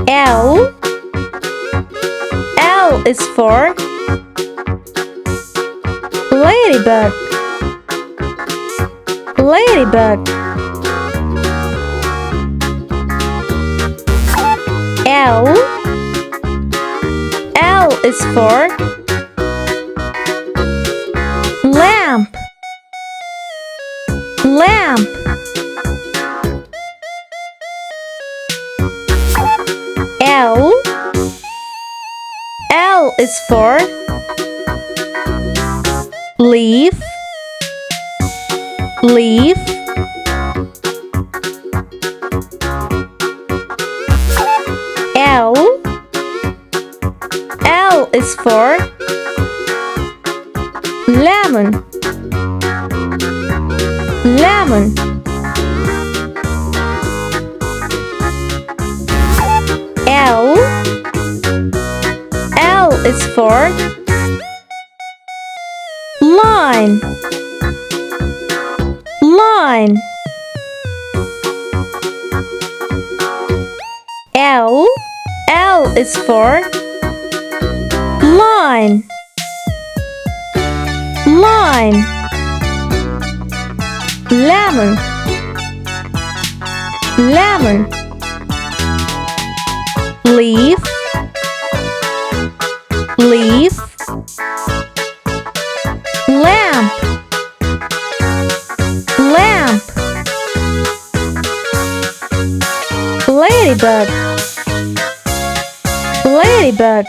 L. L is for ladybug. Ladybug. L. L is for lamp. Lamp. L. L is for leaf. Leaf. L. L is for lemon. Lemon. L. L is for line. Line. L. L is for line. Line. Lemon. Lemon. Leaf. Leaf. Lamp. Lamp. Ladybug. Ladybug.